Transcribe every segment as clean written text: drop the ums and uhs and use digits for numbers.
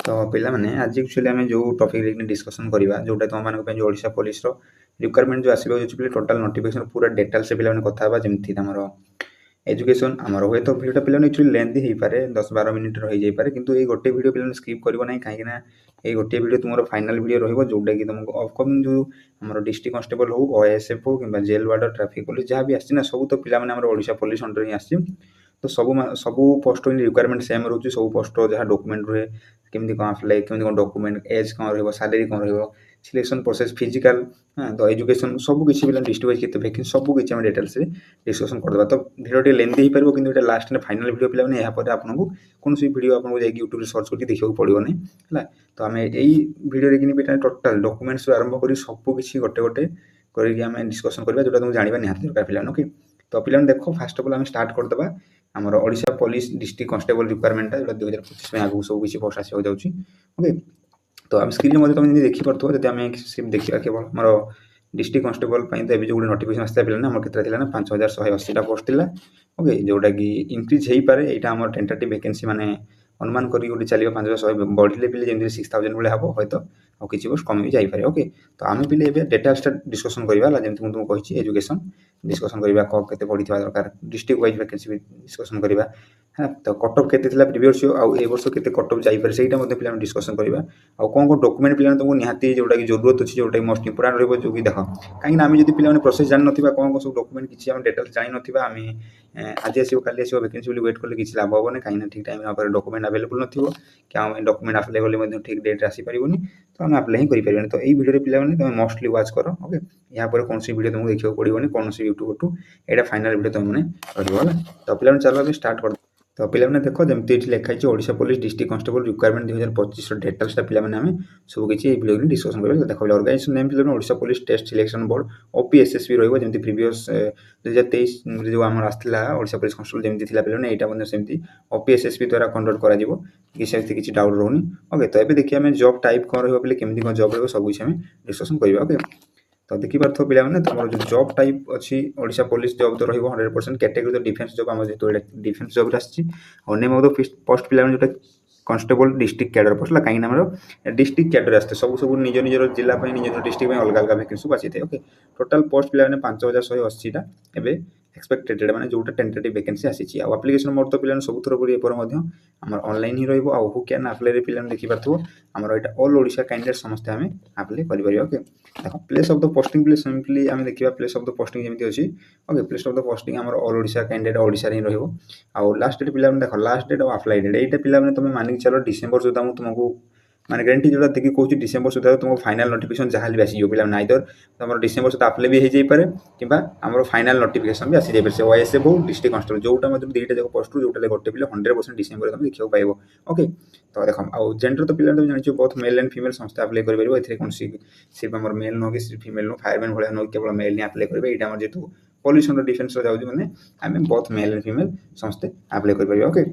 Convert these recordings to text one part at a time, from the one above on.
तो पिला माने आज एक्चुअली आम जो टॉपिक डिस्कसन करवा जोटा तुम मान जो ओडिशा पुलिस रिक्वायरमेंट जो आसो टोटल नोटिफिकेशन पूरा डिटेल से पे कथा जमी आम एजुकेशन आमर हुए तो भिडियो पे एक्चुअली लेंथी हो पाए 10-12 मिनिट रही जाए किंतु ये गोटे भिडियो पे स्किप करेंगे ना कहीं ये गोटे भिडियो तुम फाइनाल भिडियो रही जोटा कि तुमको अपकमिंग जो आम डिस्ट्रिक्ट कांस्टेबल हो ओएसएफ हो कि जेल वार्डर ट्राफिक पुलिस जहाँ भी आना सब तो पिला ओडिशा पुलिस अंडर ही आसी तो सब पोस्ट रिक्वायरमेंट सेम रोचे सब पोस्ट जहाँ डॉक्यूमेंट रुहे केमती कौन अप्लाई केमती कौन डॉक्यूमेंट एज कौन रही सैलरी कौन रही सिलेक्शन प्रोसेस फिजिकल तो एजुकेशन सब किसी भी डिस्ट्रिक्ट वाइज केते वैकेंसी सब किसी डिटेल्स से डिस्कसन करदे तो भिडियो लेंथी हो पार कि लास्ट में फाइनाल भिडियो पे यहाँ आपको कौन भिडियो आपको जाकि यूट्यूब सर्च करके देखा पड़ो नहीं है तो आम यही भिडियो टोटाल डॉक्यूमेंट्स आरंभ कर सबकि गोटे गोटे करके डिस्कसन करवा जो तुम जानवा निहाती दरकार पिला ओके तो पिला देख फास्ट अफ ऑल आम स्टार्ट करदे आमर Odisha police district constable requirement जो 2025 में आगू सब किसी पोस्ट आसो जाऊँगी ओके तो आम स्क्रीन तुम देखिपे जब आम सिर्फ देखा केवल मोर डिस्ट्रिक्ट कांस्टेबल तो जो नोटिफिकेशन आसता पे ना केतना 5180 पोस्ट थी ओके जोटा कि इंक्रीज हो पाए यहाँ आम टेंटेटिव वैकेंसी माने अनुमान करी गोटे चलो 5100 बढ़ले पे जमी 6000 भाई हम हूँ और किसी पोस्ट कमी भी जापे ओके तो आम पे डिटेल्स डिस्कसन करवा जमी तुमको कही एजुकेशन डिस्कसन करवा के पढ़ी दरकार डिस्ट्रिक्ट वाइज वैकेंसी भी डिस्कसन करवा हाँ तो कटअफ के प्रिवियस आउ ए वर्ष के कटअफ जापे से पे डिस्कसन करवा आउ कौन कौन डॉक्यूमेंट पे तुमको निहाती जोटा कि जरूरत अच्छी जोटा मोस्ट इंपोर्टाट रही जो कि देख कहीं आम जब पे प्रोसेस जान ना कौन कौन सब डॉक्यूमेंट किसी आम डिटेल्स जान ना आम आज आसो काली आसो वैकेंसी वेट कले किसी लाभ हेनी कहीं ठीक टाइम डॉक्यूमेंट अवेलेबल नथिबो कि आम डॉक्यूमेंट अप्लाई कले ठीक डेट आसीपारे तो आम अप्लाई ही करें तो यही भिडियो पे तुम मोस्टली वाच कर ओके यहाँ पर कौन सी वीडियो तुमको देखा पड़ोनी कौन सी यूट्यूब टू यहाँ फाइनाल वीडियो तुमने रहा तो पे चलो स्टार्ट कर तो पे देख जमी लिखाई Odisha police district constable requirement 2025 details पे सब किसी भिडियो डिस्कसन करेंगे देख ऑर्गेनाइजेशन नेम पे Odisha police test selection board OPSSB रही प्रीवियस 2023 जो आम आसाला ओडिशा पुलिस कांस्टेबल जमी पे यहाँ सेमती ओपीएसएसबी द्वारा कंडक्ट कर किसी डाउट रोनी ओके तो ये देखिए जॉब टाइप कौन रही केमी कौन जॉब रही सब किसी डिस्कसन करवा ओके तो देखिपार पे तुम जो जॉब टाइप अच्छी ओडिशा पुलिस जॉब तो रही 100% कैटेगरी तो डिफेन्स जॉब आम जो डिफेन्स जॉब आम पोस्ट पे जो कॉन्स्टेबल डिस्ट्रिक्ट कैडर पोस्ट कहीं आम डिस्ट्रिक्ट कैडर आसते सब सब निज निजर जिला निज डिस्ट्रिक्ट अलग अलग वैकेंसी आसी था ओके टोटाल पोस्ट पे 5180 एवं एक्सपेक्टेड मैंने जो टेंटेटिव वैकेंसी आसी आप्लिकेशन मोड तो पे सब थर आम ऑनलाइन ही रहा हु कैन अप्लाई पे देखिपार आम यहाँ ऑल ओडिशा कैंडिडेट समस्त आम अप्लाई करें ओके देख place of the posting place simply आम देखा प्लेस ऑफ द पोस्टिंग जमी अच्छी okay place of the posting आम ऑल ओडिशा कैंडिडेट ओडिशा ही रहा लास्ट डेट पे देख लास्ट डेट और अप्लाई डेट यहाँ पे तुम मानिक चलो डिसेम्बर सुधा तुमको माने ग्यारंटी जो देखिए कौन डिसेम्बर सुधा तुमको फाइनाल नोटिफिकेशन जहाँ भी आसी पे नाइदर तुम डिसेम्बर सुधा अप्लाई भी हो जाए कि आम फाइनाल नोटिफिकेशन भी आसी जाए से ओएसएफ हो डिस्ट्रिक्ट कांस्टेबल जोटा मतलब दुईटा जाक पोस्ट जोटा गोटे पे 100% डिसेम्बर तुम देखा पाइब ओके तो देख आउ जेंडर तो पे तुम जान बहुत मेल एंड फीमेल समस्त अप्लाई कर कौन सिर्फ आम मेल नुह कि सिर्फ फीमेल नुह फायरमैन भाया नुह केवल मेल ही अप्लाई करेंगे यहाँ जेहतु पॉल्यूशन डिफेन्स जाऊँगी मैंने आम बहुत मेल एंड फीमेल समस्ते अप्लाई करेंगे ओके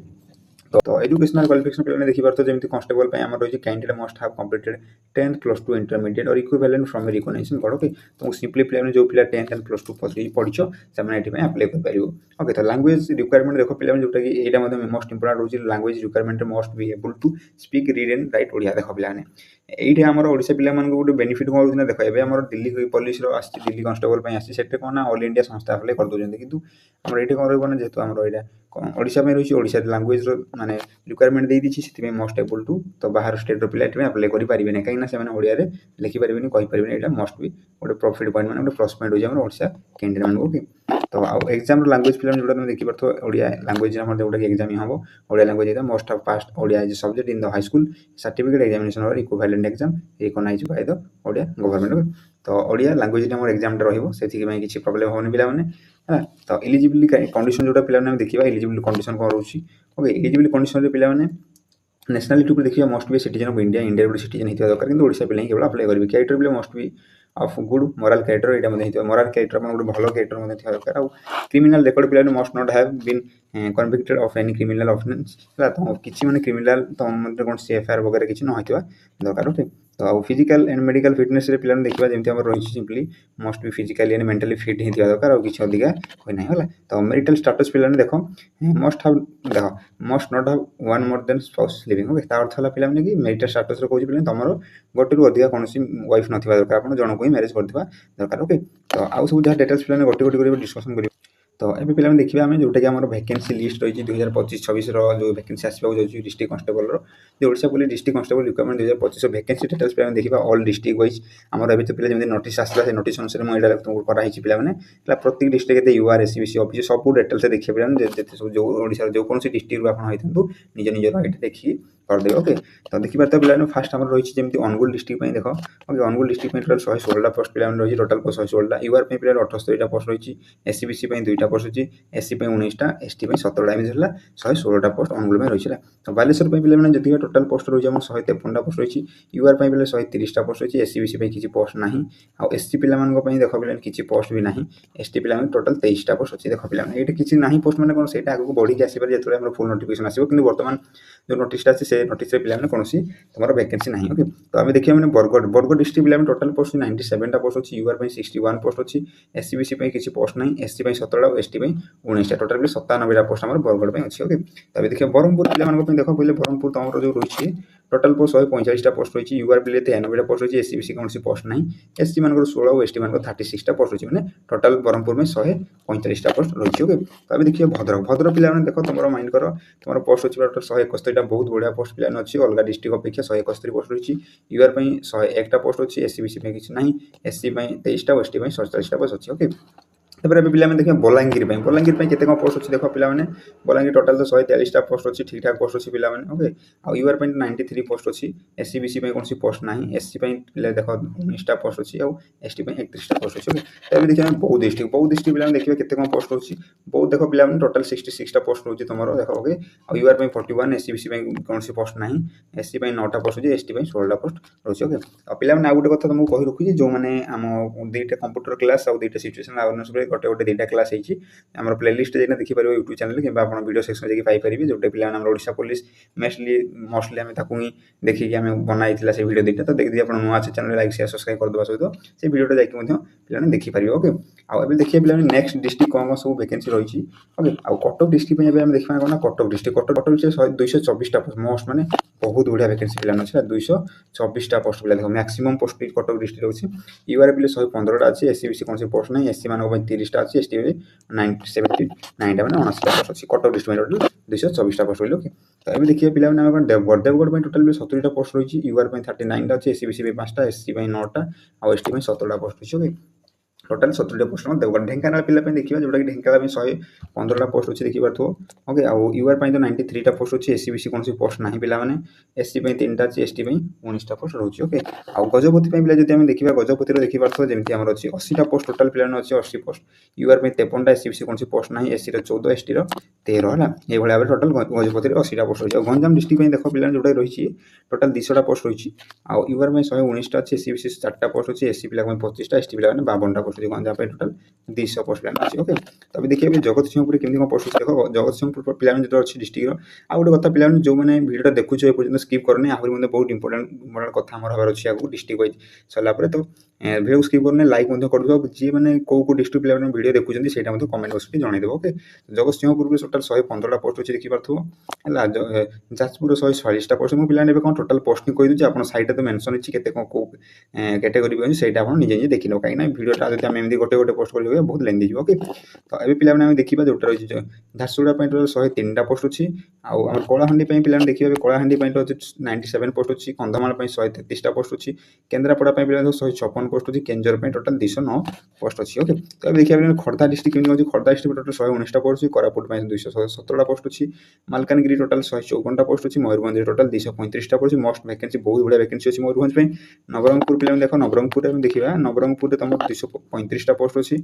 तो एजुकेशनल क्वालिफिकेशन पे देखिए तो जमी कांस्टेबल आम रही कैंडिडेट मस्ट हाव कंप्लीटेड 10th +2 इंटरमीडिएट और equivalent from A recognisation board okay तो सिंपली पे जो पिला 10th एंड +2 पढ़ से अप्लाई कर ओके तो लैंग्वेज रिक्वायरमेंट देख पे जोटा कि यहाँ most important rose language requirement must be able to speak read and write Odia देख पे ये आम ओडिशा पे गोटे बेनिफिट कौन ना देख एवं आम दिल्ली पुलिस दिल्ली कांस्टेबल आसी से कौन ना ऑल इंडिया संस्था अप्लाई कर दूसरे कि आम ये कौन रहा जेहतु आम यहाँ ओडिशा में रही ओडिशा लैंग्वेज माने रिक्वायरमेंट दे दी से मस्ट एबल टू तो बाहर स्टेट पे अप्लाई करेंगे ना कहीं से ओडिया लिखिपारे कहींपारे यहाँ मस्ट भी गोटे प्रॉफिट पॉइंट मैंने प्लस पॉइंट हो ओडिशा कैंडिडेट मान ओके तो एग्जाम लैंग्वेज फिल्म जो तुम देखिए ओडिया लैंग्वेज जोटा कि एग्जाम हम Odia language must have passed Odia as subject in the high school certificate examination और equivalent exam recognise by the Odia government तो ओडिया लैंग्वेज एग्जाम रही किसी प्रोब्लेम होनी पे है तो एलिजिबिलिटी कंडीशन जो पे देखा एलिजिबिलिटी कंडीशन कौन रोचे ओके एलिजिबिलिटी कंडीशन पे नेशनलिटी को देखिए must be citizen of India India गोटे सिटीजन होता दरकार कि ओडिशा पे केवल अप्लाई करेंगे कैरेक्टर भी must be of good moral character यहाँ मोराल कैरेक्टर गोटे भल कैरेक्टर थी दरकार आउ क्रिमिनाल रेकर्ड पे must not have been convicted of any criminal offence है तो किसी मैंने क्रिमिनाल तो कौन CFR वगैरह किसी न होता दरकार ओके तो आउ फिजिकल एंड मेडिकल फिटनेस रे पिलाने देखिबा जेमति हमर रहिछि simply must be physically and mentally fit ही थिबा दरकार और किछ अधिका होय नै होला। तो मैरिटल स्टेटस पिलाने देखो मस्ट हैव देखो must not have one more than spouse living okay ता अर्थ होला पिलाने कि मैरिटल स्टेटस रे कहउछि पिलाने तमरो गोटे रु अधिका कोनसी वाइफ नथिबा दरकार आपण जण को ही मैरिज करथिबा दरकार ओके। तो आउ सब जहा डिटेल्स पिलाने गोटे गोटे करी डिस्कशन करी। तो ये पे देखिए आम जोटा कि आम वैकेंसी लिस्ट रही 2025-26 जो वैकेंसी आसवा जाऊँगी डिस्ट्रिक्ट कन्स्टेबल जो Odisha police district constable requirement 2025 vacancy details पे देखा ऑल डिस्ट्रिक्ट वाइज आमर ए पे जमी नोटिस आसला से नोटिस अनुसार मुझे तुमको कराई पे प्रत्येक डिस्ट्रिक्ट यूआर एससीबीसी ऑफिस सब डिटेल्स देखिए पे जो ओडिशा जो कौन डिस्ट्रिक्ट आप निज निजर ये देखिए करदे ओके। तो देखिए तो पे फास्ट आम रही जमी अनुगुल डिस्ट्रिक्ट देख okay Angul district total 116 post पे रही टोटाल 116 यूआर पे 78 पोस्ट रही एससीबीसी 2टा पोस्ट रही एससी 19टा एसटी 17टा एमएस 116टा पोस्ट अनुगुल में रही है। तो बालेश्वर पे जी टोटाल पोस्ट रही है 153टा पोस्ट रही यूआर पे 130टा पोस्ट रही एससीबीसी किसी पोस्ट ना आउ एसटी पे देख पे किसी पोस्ट भी ना एसटी पे टोटाल 23टा पोस्ट अच्छी देख पे ये किसी ना पोस्ट मैंने कौन से आगे बढ़ी आसपे जो फुल नोटिफिकेशन आसो कि बर्तमान जो नोटिस अच्छे से नोटिस पे कौन तुम वैकेंसी ना ओके। तो आम देखिए मैंने बरगढ़ डिस्ट्रिक्ट पे टोटाल पोस्ट 97टा पोस्ट अच्छी यूआर पे 61 पोस्ट अच्छी एससीबीसी किसी पोस्ट ना एससी 17टा और एसटी 19टा टोटाल 97टा पोस्ट आम बरगढ़ में अच्छी ओके। तब देखिए ब्रह्मपुर पे देख पहले ब्रह्मपुर तुम जो रही टोटाल पोस्ट 145टा पोस्ट रही यूआर पे 93टा पोस्ट रही एससीबीसी कौन पोस्ट ना एससी मान 16 और एसटी मान 36टा पोस्ट रही मैंने टोटाल ब्रह्मपुर में 145टा पोस्ट रही ओके। तो अभी देखिए भद्रक पे देख तुम माइंड कर तुम पोस्ट अच्छी टोटाल 171टा बहुत बढ़िया पोस्ट पे अच्छी अलग डिस्ट्रिक्ट अपेक्षा 171 पोस्ट रही यूआर पे 101टा पोस्ट अच्छी एससीबीसी किसी ना एससी 23टा और एसटी 47टा पोस्ट अच्छी ओके। तब पे देखिए बलांगीर केते पोस्ट अच्छी देख पे बलांगीर टोटाल तो 143टा पोस्ट अच्छी ठीक ठाक पोस्ट अच्छी पे ओके आउ यूआर पे 93 पोस्ट अच्छी एससीबीसी कौन पोस्ट ना एससी देख 19टा पोस्ट अच्छी आउ एसटी 31टा पोस्ट अच्छी ओके। तब देखिए बौद्ध डिस्ट्रिक्ट पे देखिए केते पोस्ट अच्छी बौद्ध देख पे टोटाल 66टा पोस्ट रही तुम देख ओके आउ यूआर पे 41 एससीबीसी कौन पोस्ट ना एससी 9टा पोस्ट अच्छी एसटी 16टा पोस्ट रही ओके। आ पे आउ गोटे कथा तुमको कही रखुची जो मैंने आम 2टा कंप्यूटर क्लास आउ 2टा सिचुएशन अवेयरनेस गोटे गोटे 2टा क्लास होमर प्लेलिस्ट जाइए देखिपार यूट्यूब चैनल कि वीडियो सेक्शन जाकि पाइपर जो पे ओडिशा पुलिस मोस्टली आम ही देखिए आम बनाई से वीडियो 2टा। तो देखिए आप नुआ चैनल लाइक शेयर सब्सक्राइब करदेवा सहित से वीडियो जाकि पे देखिपारे ओके। आउ देखिए पे नेक्स्ट डिस्ट्रिक्ट कौन कौन सब वैकेंसी रही ओके। आउ कटक डिस्ट्रिक्ट देखा कौन कटक डिस्ट्रिक्ट 224टा पोस्ट मोस्ट मैंने बहुत बढ़िया वैकेंसी प्लान अच्छे 224टा पोस्ट पे देखो मैक्सिमम पोस्ट कटक डिस्ट्रिक्ट अच्छी यूआर पे 115टा अच्छी एससीबीसी कौन पोस्ट ना एससी मान 30टा अच्छी एसटी 79टा मैंने 79टा पोस्ट अच्छी कटक डिस्ट्रिक्ट टोटल 224टा पोस्ट रही ओके। तो अभी देखिए पे देवगढ़ टोटल 70टा पोस्ट रही यूआर 39टा अच्छी एससीबीसी 5टा एससी 9टा और एसटी 17टा पोस्ट रही ओके टोटाल 70टा पोस्ट देवगढ़। ढेंकानाल पे देखिए जोटा कि ढेंकानाल 115टा पोस्ट अच्छी देखिए ओके आउ यूआर तो 93टा पोस्ट अच्छी एससीबीसी कौन पोस्ट ना पे एससी 3टा अच्छी एसटी 19टा पोस्ट रही ओके। आउ गजपति पे जब आम देखा गजपति देखिए जमी आम अच्छी 80टा पोस्ट टोटाल पे अच्छी 80 पोस्ट यूआर 53टा एससीबीसी कौन पोस्ट ना एससी 14 एसटी 13 है ये भाव टोटाल गजपति 80टा पोस्ट रही। गंजाम डिस्ट्रिक्ट देख पे जोटा रही टोटाल 200टा पोस्ट रही आउ यूआर 119टा अच्छी एससीबीसी 4टा पोस्ट अच्छी एससी पे 25टा एसटी पे 52टा पोस्ट गंजाम टोटाल 200 पोस्ट प्लान अच्छी ओके। तो अभी देखिए जगत सिंहपुर केमी पोस्ट देख जगत सिंहपुर पे जो अच्छी डिस्ट्रिक्ट आउ गोटे कथा पे जो मैंने वीडियो देखुच पर्यटन स्किप करने आहरी बहुत इंपोर्टेंट कथा हमार हमार अच्छी आगे डिस्ट्रिक्ट वाइज सरला तो वीडियो स्किप करने लाइक कर जी मैंने कौ डिस्ट्रिक्ट पे वीडियो देखुं से कमेंट बक्स में जनईदेव ओके। जगत सिंहपुर में टोटाल 115टा पोस्ट अच्छी देखिए है जाजपुर 140टा पोस्ट मुझे पे कौन टोटाल पोस्ट कहीदे आप साइड तो मेंशन अच्छी कैटेगरी से निजे देखी लो कहीं वीडियोटा जब आम एमती गोटे गोटे पोस्ट कर बहुत लेंदी जी ओके। तो अभी पे देखा जोटा रही झारसुगुड़ा टोटाल 103टा पोस्ट अच्छी आउ कलाहांडी पे देखिए कलाहांडी 97 पोस्ट अच्छी कंधमाल 133टा पोस्ट अच्छी केन्द्रापड़ा पे 156 पोस्ट अच्छी केंजर टोटाल 209 पोस्ट अच्छी ओके। तो अभी देखिए खोर्धा डिस्ट्रिक्ट केमी खोर्धा डिस्ट्रिक्ट टोटाल 119टा पोस्ट अच्छी कोरापुट 217टा पोस्ट अच्छी मालकानगिरी टोटाल 154टा पोस्ट अच्छी मयूरभंज टोटाल 235टा पोस्ट मोस्ट वैकेंसी बहुत बढ़िया वैकेंसी अच्छी मयूरभंज पे। नवरंगपुर पे देख नवरंगपुर देखिए नवरंगपुर तुम 235टा पोस्ट अच्छी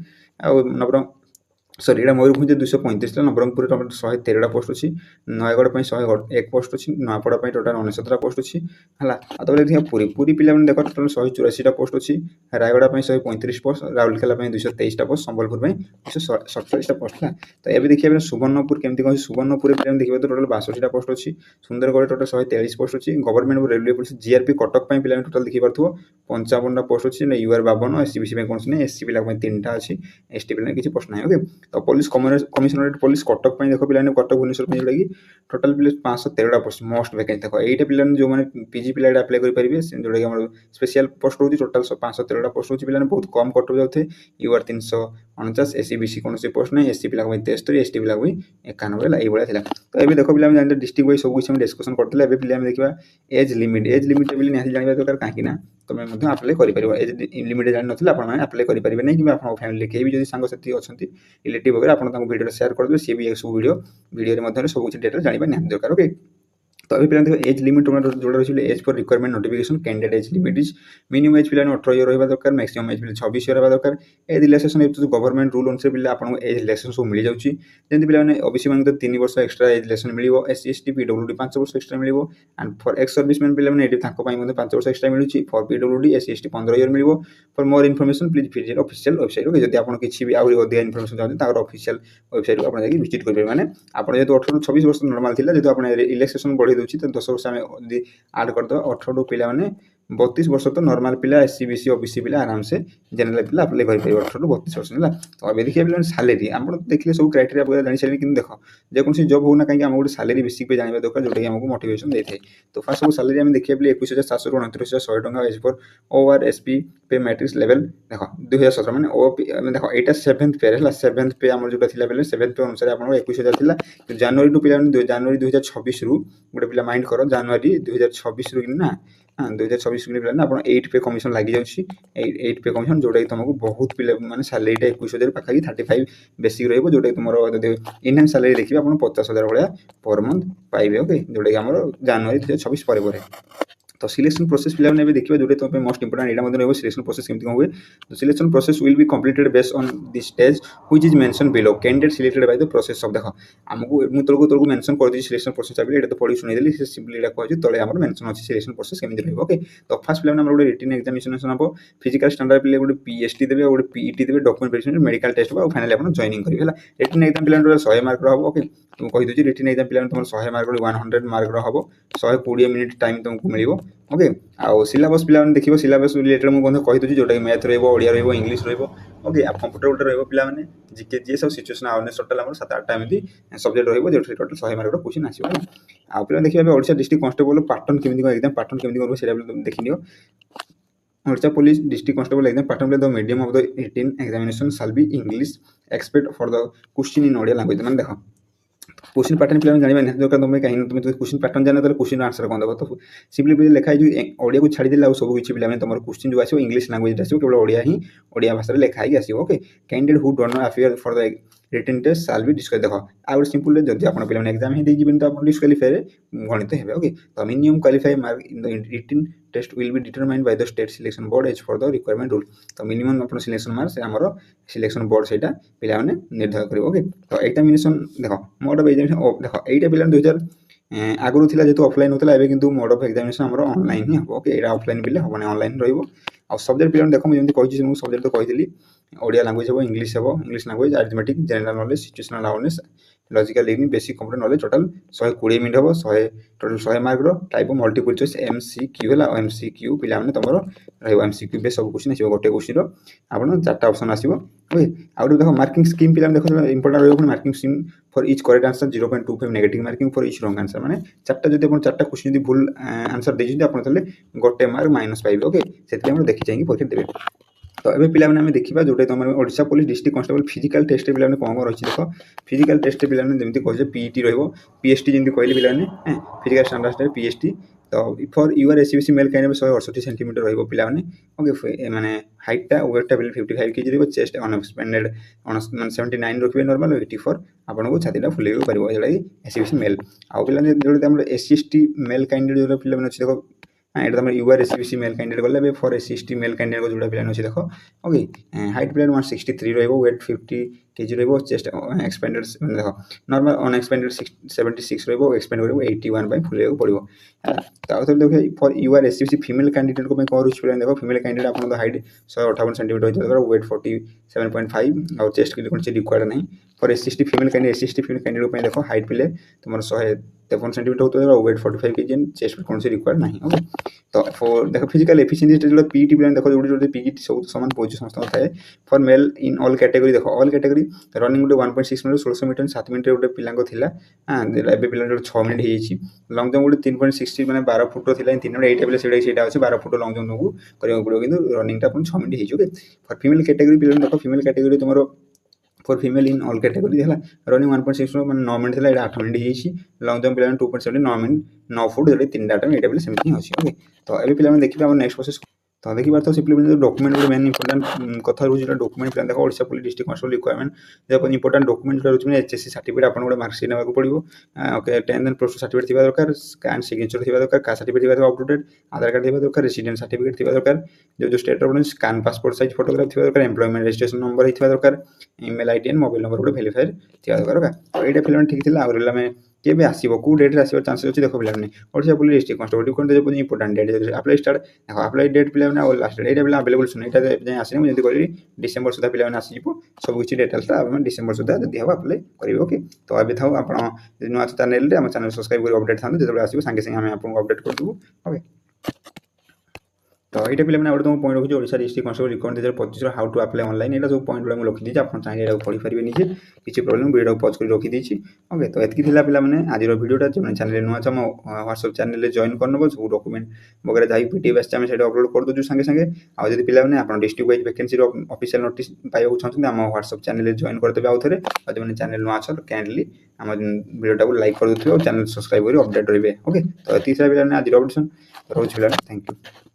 ସରି ଏଇଟା ମୟୂରଭଞ୍ଜ 235ଟା, ନବରଙ୍ଗପୁରରେ ଟୋଟାଲ 113ଟା ପୋଷ୍ଟ ଅଛି, ନୟାଗଡ଼ ପାଇଁ 101 ପୋଷ୍ଟ ଅଛି, ନୂଆପଡ଼ା ପାଇଁ ଟୋଟାଲ 69ଟା ପୋଷ୍ଟ ଅଛି ହେଲା। ଆଉ ତାପରେ ଦେଖିବା ପୁରୀ ପିଲାମାନେ ଦେଖ ଟୋଟାଲ 184ଟା ପୋଷ୍ଟ ଅଛି, ରାୟଗଡ଼ା ପାଇଁ 135 ପୋଷ୍ଟ, ରାଉରକେଲା ପାଇଁ 223ଟା ପୋଷ୍ଟ, ସମ୍ବଲପୁର ପାଇଁ 247ଟା ପୋଷ୍ଟ ହେଲା। ତ ଏବେ ଦେଖିବା ସୁବର୍ଣ୍ଣପୁର କେମିତି କ'ଣ ଅଛି। ସୁବର୍ଣ୍ଣପୁରରେ ପିଲାମାନେ ଦେଖିବା ତ ଟୋଟାଲ 62ଟା ପୋଷ୍ଟ ଅଛି, ସୁନ୍ଦରଗଡ଼ ଟୋଟାଲ 143 ପୋଷ୍ଟ ଅଛି, government railway police GRP Cuttack ପାଇଁ ପିଲାମାନେ ଟୋଟାଲ ଦେଖିପାରୁଥିବ 55ଟା ପୋଷ୍ଟ ଅଛି, ୟୁଆର 52, ଏସସିବିସି ପାଇଁ କୌଣସି ନାହିଁ, ଏସସି ପିଲା ପାଇଁ 3ଟା ଅଛି, ଏସଟି ପିଲା କିଛି ପୋଷ୍ଟ ନାହିଁ। ଓକେ, ତ ପୋଲିସ କମିଶନରେଟ ପୋଲିସ କଟକ ପାଇଁ ଦେଖ ପିଲାମାନେ କଟକ ଭୁବନେଶ୍ୱର ପାଇଁ ଯୋଉଟାକି ଟୋଟାଲ ପିଲା 513ଟା ପୋଷ୍ଟ ମୋଷ୍ଟ ଭ୍ୟାକେନ୍ସି ଦେଖ ଏଇଟା ପିଲାମାନେ ଯୋଉମାନେ ପିଜି ପିଲା ଏଇଟା ଆପ୍ଲାଏ କରିପାରିବେ, ଯୋଉଟାକି ଆମର ସ୍ପେଶିଆଲ ପୋଷ୍ଟ ରହୁଛି ଟୋଟାଲ 513ଟା ପୋଷ୍ଟ ରହୁଛି, ପିଲାମାନେ ବହୁତ କମ୍ କଟକ ଯାଉଥିବେ, ୟୁଆର 349, ଏସସିବିସି କୌଣସି ପୋଷ୍ଟ ନାହିଁ, ଏସସି ପିଲାଙ୍କ ପାଇଁ 73, ଏସଟି ପିଲାଙ୍କ ପାଇଁ 91 ହେଲା, ଏଇଭଳିଆ ଥିଲା। ତ ଏବେ ଦେଖ ପିଲାମାନେ ଜାଣିଲେ ଡିଷ୍ଟ୍ରିକ୍ଟ ୱାଇଜ ସବୁ କିଛି ଆମେ ଡିସ୍କସନ କରିଥିଲେ। ଏବେ ପିଲାମାନେ ଦେଖିବା ଏଜ୍ ଲିମିଟ୍ ପିଲା ନିହାତି ଜାଣିବା ଦରକାର, କାହିଁକି ନା ତମେ ମଧ୍ୟ ଆପ୍ଲାଏ କରିପାରିବ। ଏଜ୍ ଲିମିଟ୍ ଜାଣିନଥିଲେ ଆପଣମାନେ ଆପ୍ଲାଏ କରିପାରିବେ ନାହିଁ, କିମ୍ବା ଆପଣଙ୍କ ଫ୍ୟାମିଲି କେହି ବି ଯଦି ସାଙ୍ଗସାଥି ଅଛନ୍ତି ରିଲେଟିଭ୍ ବଗେରା ଆପଣ ତାଙ୍କୁ ଭିଡ଼ିଓରେ ସେୟାର କରିଦେବେ, ସିଏ ବି ଏ ସବୁ ଭିଡ଼ିଓରେ ମଧ୍ୟ ସବୁ କିଛି ଡିଟେଲ୍ ଜାଣିବା ନିହାତି ଦରକାର। ଓକେ, तो अभी पिला देखो एज लिमिट जो रही as for requirement notification candidate age limit is minimum age पिला 18 ईयर रहा दरकार, मैक्सिमम एज पिला 26 ईयर रहा दरकार। एज रिलैक्सेशन जो गवर्नमेंट रूल अनुसार पिला आपको एज रिलैक्सेशन सब मिल जाऊँगी, जमी पे ओबीसी मान 3 वर्ष एक्सट्रा एज रिलैक्सेशन मिल, एससी एसटी पीडब्ल्यूडी 5 वर्ष extra mill, and for ex serviceman पे 5 वर्ष एक्सट्रा मिलूँ, for PWD SC ST 15 year mill. For more information please visit official website. Okay, जब आप किसी भी आहुरी अधिक इनफॉरमेशन चाहते ऑफिशियल वेबसाइट को आप विजिट करेंगे, मैंने आप जो 18 ରୁ 26 वर्ष नॉर्मल थिला, जेतु आपण रिलैक्सेशन बढ़ी दोछि तो 10 वर्ष आमे ऐड कर दो 18 पिला माने 32 वर्ष तो नॉर्मल पिला एससीबीसी ओबीसी पिला आराम से जनरल पिला अप्लाई कर परिबो 18 ରୁ 32 वर्ष होला। तो अब देखिए पिला सैलरी आपण देखले सब क्राइटेरिया पूरा जानि सारि, किन देखो जे कोनसी जॉब होना काहे हम गोटे सैलरी बेसिक पे जानिबा दरकार, जोटा कि हमको मोटिवेशन देथे। तो फास्ट सब सैलरी हम देखिए पिला 21729 टका एज फॉर ओआरएसपी पे मैट्रिक्स लेवल देखो 2017 माने ओपी देखो एटा 7th पे हला, 7th पे हमर जोटा थिला बेले 7th पे अनुसार आपण 21000 थिला। तो जनवरी टू पिला जनवरी 2026 रु गोटे पिला माइंड करो, जनवरी 2026 रु ना, हाँ 2026 पिला ना आपण 8 पे कमिशन लागि जाउछि, 8 पे कमिशन जोटा कि तुमको बहुत पिला माने सैलरीटा 21000 पाखा 35 बेसिक रहइबो, जोटा कि तुमरो इन हैंड सैलरी देखिबा आपण 50000 भलिया पर मंथ पाइबे। ओके, जोटा कि हमरो जनवरी 2026 पर तो सिलेक्शन प्रोसेस पिला ने देखिए जोटे तुम मोस्ट इंपोर्टेंट एटा मध्ये रहबो सिलेक्शन प्रोसेस केमती होवे। तो selection process will be completed based on this stage which is mention below, candidate selected by the process of देखो हमको मु तलको मेंशन कर दी सिलेक्शन प्रोसेस आबे एटा तो पढी सुनै देली, सिंपली एटा कहै तळे हमर मेंशन अछि सिलेक्शन प्रोसेस केमती रहबो। ओके, तो फर्स्ट पिला हमर गोटे रिटन एग्जामिनेशन हबो, फिजिकल स्टैंडर्ड पिले गोटे पीएसटी देबे, गोटे पीईटी देबे, डॉक्यूमेंट वेरिफिकेशन मेडिकल टेस्ट हो, फाइनली आपण जॉइनिंग करिवे हला। रिटन एग्जाम पिला 100 मार्क रहबो। ओके, तुम कहि दोछि रिटन एग्जाम पिला तुम 100 मार्क 100 मार्क रहबो, 120 मिनिट टाइम तुमको मिलिबो। ओके, आउ सिलेबस पिला देखिबो, सिलेबस रिलेटेड मु बंद कहि दोछि जोटा कि मैथ रहबो, ओडिया रहबो, इंग्लिश रहबो। ओके, आप कंप्यूटर उल्टा रहबो पिला माने जीके जे सब सिचुएशन अवेयरनेस टोटल हमर 7-8 एमती सब्जेक्ट रहबो, जो टोटल 100 मार्क रो क्वेश्चन आसीबो। आ पिला देखिबा ओडिशा डिस्ट्रिक्ट कांस्टेबल पैटर्न केमती को एग्जाम पैटर्न केमती करबो सेटा देखिनियो। Odisha police district constable exam pattern the medium of the written examination shall be English expect for the question in Odia language. माने देखो क्वेश्चन पैटर्न पिला जानिबा निहाती दरकार, तुम कहीं तुम क्वेश्चन पैटर्न जान तो क्वेश्चन आंसर कौन देबो। तो सिंपली लिखा है ओडिया को छाड़ी देला सब किछि पिला तुम क्वेश्चन जो आसीबो इंग्लिश लैंग्वेज आसीबो, केवल ओडिया ही ओडिया भाषा रे लिखा है आसीबो। Okay, candidate who don't know appear for the written test shall be disqualified. देखो आ सिंपल जदि आपण पिला एग्जाम ही दे जिबिन तो आपण डिस्क्वालिफाई रे गणित हेबे। ओके, तो minimum qualify mark in the written test will be determined by the state selection board as for the requirement rule. तो मिनिमम आपण सिलेक्शन मार्क से हमरो सिलेक्शन बोर्ड सेटा पिला माने निर्धारण करिवो। ओके, तो एग्जामिनेशन देखो मोड ऑफ एग्जामिनेशन देखो एटा पिला 2000 आगुरु थिला जेतु ऑफलाइन होतला, एबे किंतु मोड ऑफ एग्जामिनेशन हमरो ऑनलाइन ही हबो। ओके, एटा ऑफलाइन बिले हबने ऑनलाइन रहिबो। आ सब्जेक्ट पिला देखो जेमति कहिछि मु सब्जेक्ट तो कहिदिली ओडिया लैंग्वेज हबो, English language, arithmetic, general knowledge, situational awareness, logical reasoning, basic computer knowledge. Total 120 minute हबो, 100 टोटल 100 मार्क रो type of multiple choice MCQ हला। एमसीक्यू पिला माने तमरो रहबो एमसीक्यू बे सब क्वेश्चन आसीबो, गोटे क्वेश्चन रो आपण चारटा ऑप्शन आसीबो। ओके, आउट देखो मार्किंग स्कीम पिला देखो इंपोर्टेंट रहबो marking scheme for each correct answer 0.25 negative marking for each wrong answer. माने चारटा जदि आपण चारटा क्वेश्चन जदि भूल आंसर देजिते आपण तले गोटे मार्क माइनस पाइबे। ओके, सेति हम देखि जाई परीक्षा देबे। तो एबे पिला माने देखिबा जोटे तुम Odisha police district constable physical test पिला माने कोन रहिछि देखो। फिजिकल टेस्ट पिला माने जेमति कहै पीईटी रहबो, पीएसटी जेमति कहले पिला माने फिजिकल स्टैंडर्ड पीएसटी। तो for UR SCBC male candidate 168 centimetre रहबो पिला माने। ओके, माने हाइट टा वेट टा 55 केजी रहबो, चेस्ट अनएक्सपेंडेड माने 79 रखबे नॉर्मल, 84 आपन को छाती टा फुलेबो परिबो जेला एससीबीसी मेल। आ पिला ने जोटे हमर एससीएसटी मेल कैंडिडेट जो पिला माने अछि देखो, हाँ ये यूआर एससीबीसी मेल कैंडिडेट गले फॉर एससीएसटी मेल कैंडिडेट को जोड़ा पिला अछि देखो। ओके, हाइट पिला 163 रहबो, वेट 50 केजी रहिबो चेस्ट एक्सपेंडेड देखो नॉर्मल अनएक्सपेंडेड 76 रहिबो एक्सपेंड करिबो 81 पे फुलेको पड़िबो है ताउ तो देखो for UR SCC female candidate को मैं कौन रुचि देखो फीमेल कैंडिडेट आपन हाइट 158 सेंटीमीटर होइतो देखो वेट 47.5 और चेस्ट के कोन रिक्वायर्ड नहीं फॉर एससीसी फीमेल कैंडिडेट को मैं देखो हाइट पिले तुमर 153 सेंटीमीटर होतो देखो वेट 45 केजी चेस्ट कोन रिक्वायर्ड नहीं ओके तो फॉर देखो फिजिकल एफिशिएंसी जो पीटी प्लान देखो जो पीटी सब समान पोजीशन समस्त थाए for male in all category देखो ऑल कैटेगरी रनिंग गोटे 1.6 मिनट 1600 मीटर 7 मिनट गोटे पिलांको थिला हां एबे पिलांको 6 मिनट हे छि लॉन्ग जंप गोटे 3.60 माने 12 फुट थिला 3 मिनट 8 एबे सेटा अछि 12 फुट लॉन्ग जंप को करियो पड़ो किंतु रनिंग टा 6 मिनट हे छि ओके फॉर फीमेल कैटेगरी पिलान देखो फीमेल कैटेगरी तुमरो for female in all category है रनिंग 1.6 मैंने 9 मिनट था 8 मिनट ही लॉन्ग जंप पिला 2.7 9 मिनट 9 फुट 3 डाटा एटा पे सेमती अछि ओके तो एबे पिला देखिबा हम नेक्स्ट प्रोसेस तो देखि बार तो सिंपली डॉक्यूमेंट गुड मेन इंपोर्टेंट कथा रहउछि डॉक्यूमेंट प्लान देखो Odisha police district constable requirement जे इंपोर्टेंट डॉक्यूमेंट रहउछि एचएससी सर्टिफिकेट आपन गुड मार्कशीट नेबाको पड़िबो ओके 10 देन प्लस सर्टिफिकेट थिबा दरकार स्कैन सिग्नेचर थिबा दरकार का सर्टिफिकेट थिबा up to date Aadhaar card थिबा दरकार रेसिडेंट सर्टिफिकेट थिबा दरकार जो स्टेट रो स्कैन पासपोर्ट साइज फोटोग्राफ थिबा दरकार एम्प्लॉयमेंट रजिस्ट्रेशन नंबर थिबा दरकार email ID and mobile number good verify थिबा दरकार तो एटा फिल्म ठीक थिला और लामे केबे आसीबो को डेट रे आसीबो चांसेस अछि देखो पिलाने ओडिशा पुलिस डिस्ट्रिक्ट कॉन्स्टेबल कोन जे इंपोर्टेंट डेट अप्लाई स्टार्ट देखो अप्लाई डेट पिलाने और लास्ट डेट एटा पिला अवेलेबल सुन एटा जे आसीने मैं जति कहली डिसेंबर सुधा पिलाने आसीबो सब किछि डिटेल्स हम डिसेंबर सुधा जति हम अप्लाई करिवो ओके तो अबे थाउ आपण नुआ चैनल रे हम चैनल सब्सक्राइब करी अपडेट थांदो जेतबे आसीबो संगे संगे हम आपन अपडेट कर दबो ओके तो ये पे मैंने तुम पॉइंट रखी Odisha district constable requirement 2025 how to apply online एटा सब पॉइंट गुला रखी दीची आपन चाहिए एटा पढ़ी परिबे निजे किछि प्रॉब्लम वीडियो पॉज कर रखी दीची ओके तो एतकी थिला पिला माने आज रो वीडियोटा जे चैनल रे नुआ हम व्हाट्सएप चैनल रे जॉइन करनबो सब डॉक्यूमेंट वगैरह जाई पीडीएफ एस हम सेटा अपलोड कर दो संगे संगे आ जदी पिला माने आपन डिस्ट्रिक्ट वाइज वैकेंसी रो ऑफिशियल नोटिस पाइबो चाहछन हम व्हाट्सएप चैनल रे जॉइन कर देबे आउथरे आ जे माने चैनल नुआ छ काइंडली हम वीडियोटा को लाइक कर दथि और चैनल सब्सक्राइब करी अपडेट रहिबे ओके तो एतकी थिला पिला आज रो अपडेशन रोज पिला थैंक यू